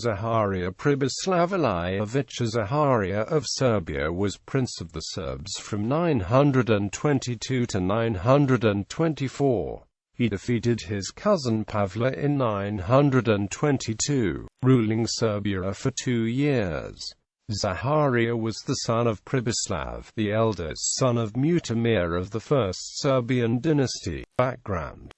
Zaharija Pribislavljević Zaharija of Serbia was Prince of the Serbs from 922 to 924. He defeated his cousin Pavle in 922, ruling Serbia for 2 years. Zaharija was the son of Pribislav, the eldest son of Mutimir of the first Serbian dynasty. Background: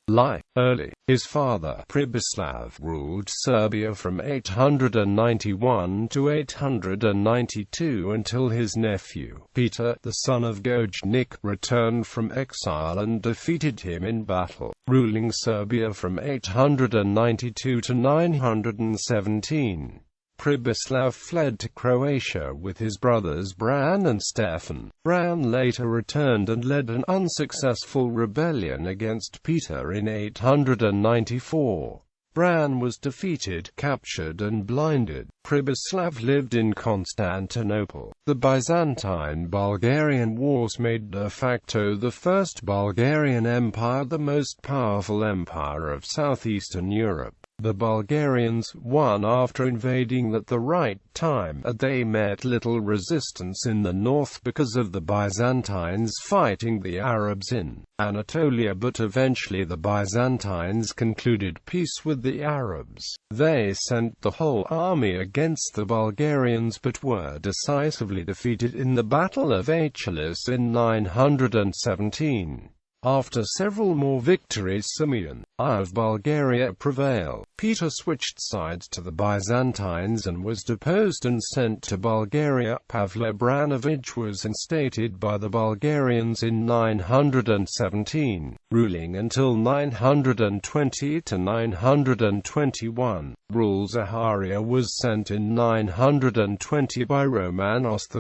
Early. His father, Pribislav, ruled Serbia from 891 to 892 until his nephew, Peter, the son of Gojnik, returned from exile and defeated him in battle, ruling Serbia from 892 to 917. Pribislav fled to Croatia with his brothers Bran and Stefan. Bran later returned and led an unsuccessful rebellion against Peter in 894. Bran was defeated, captured and blinded. Pribislav lived in Constantinople. The Byzantine-Bulgarian Wars made de facto the First Bulgarian Empire the most powerful empire of southeastern Europe. The Bulgarians won after invading at the right time, and they met little resistance in the north because of the Byzantines fighting the Arabs in Anatolia, but eventually the Byzantines concluded peace with the Arabs. They sent the whole army against the Bulgarians but were decisively defeated in the Battle of Achilles in 917. After several more victories, Simeon I of Bulgaria prevailed. Peter switched sides to the Byzantines and was deposed and sent to Bulgaria. Pavle Branovich was instated by the Bulgarians in 917, ruling until 920 to 921. Zaharija was sent in 920 by Romanos I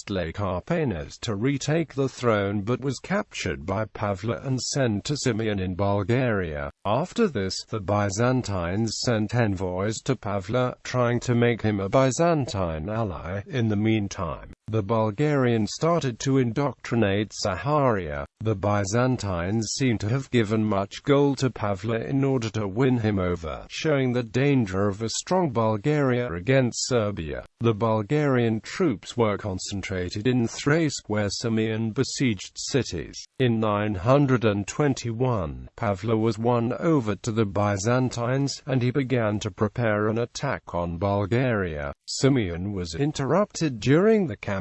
Lake Arpanes to retake the throne but was captured by Pavle and sent to Simeon in Bulgaria. After this, the Byzantines sent envoys to Pavle, trying to make him a Byzantine ally. In the meantime, the Bulgarians started to indoctrinate Zaharija. The Byzantines seem to have given much gold to Pavle in order to win him over, showing the danger of a strong Bulgaria against Serbia. The Bulgarian troops were concentrated in Thrace, where Simeon besieged cities. In 921, Pavle was won over to the Byzantines, and he began to prepare an attack on Bulgaria. Simeon was interrupted during the campaign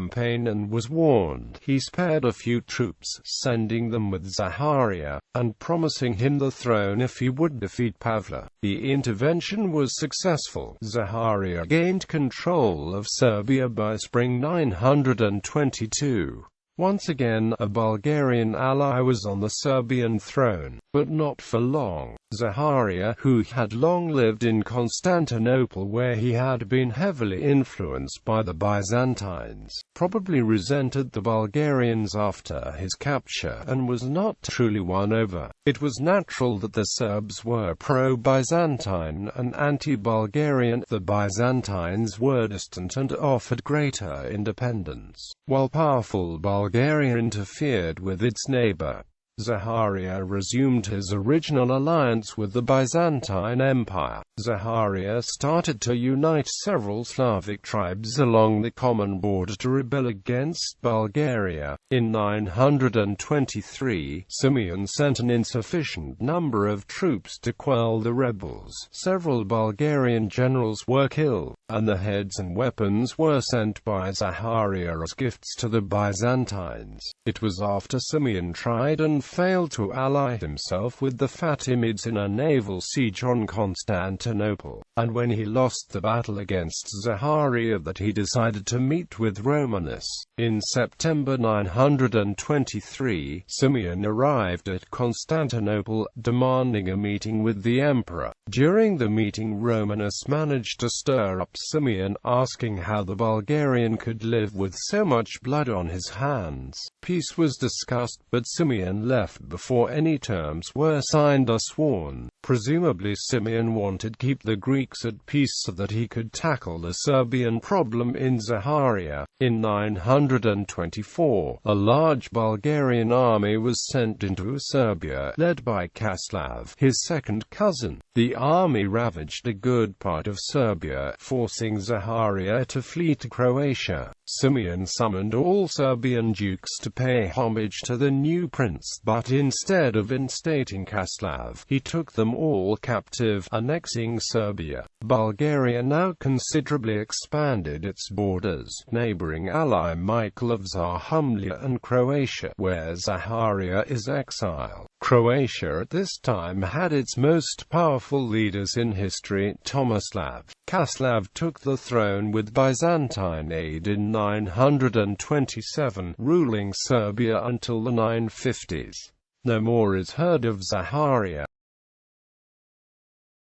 and was warned. He spared a few troops, sending them with Zaharija, and promising him the throne if he would defeat Pavle. The intervention was successful. Zaharija gained control of Serbia by spring 922. Once again, a Bulgarian ally was on the Serbian throne, but not for long. Zaharija, who had long lived in Constantinople where he had been heavily influenced by the Byzantines, probably resented the Bulgarians after his capture and was not truly won over. It was natural that the Serbs were pro-Byzantine and anti-Bulgarian. The Byzantines were distant and offered greater independence, while powerful Bulgaria interfered with its neighbor. Zaharija resumed his original alliance with the Byzantine Empire. Zaharija started to unite several Slavic tribes along the common border to rebel against Bulgaria. In 923, Simeon sent an insufficient number of troops to quell the rebels. Several Bulgarian generals were killed, and the heads and weapons were sent by Zaharija as gifts to the Byzantines. It was after Simeon tried and failed to ally himself with the Fatimids in a naval siege on Constantinople, and when he lost the battle against Zaharija that he decided to meet with Romanus. In September 923, Simeon arrived at Constantinople, demanding a meeting with the emperor. During the meeting, Romanus managed to stir up Simeon, asking how the Bulgarian could live with so much blood on his hands. Peace was discussed, but Simeon left before any terms were signed or sworn. Presumably Simeon wanted to keep the Greeks at peace so that he could tackle the Serbian problem in Zaharija. In 924, a large Bulgarian army was sent into Serbia, led by Kaslav, his second cousin. The army ravaged a good part of Serbia, forcing Zaharija to flee to Croatia. Simeon summoned all Serbian dukes to pay homage to the new prince, but instead of instating Kaslav, he took them all captive, annexing Serbia. Bulgaria now considerably expanded its borders, neighboring ally Michael of Zaharija and Croatia, where Zaharija is exiled. Croatia at this time had its most powerful leaders in history, Tomislav. Kaslav took the throne with Byzantine aid in 927, ruling Serbia until the 950s. No more is heard of Zaharija.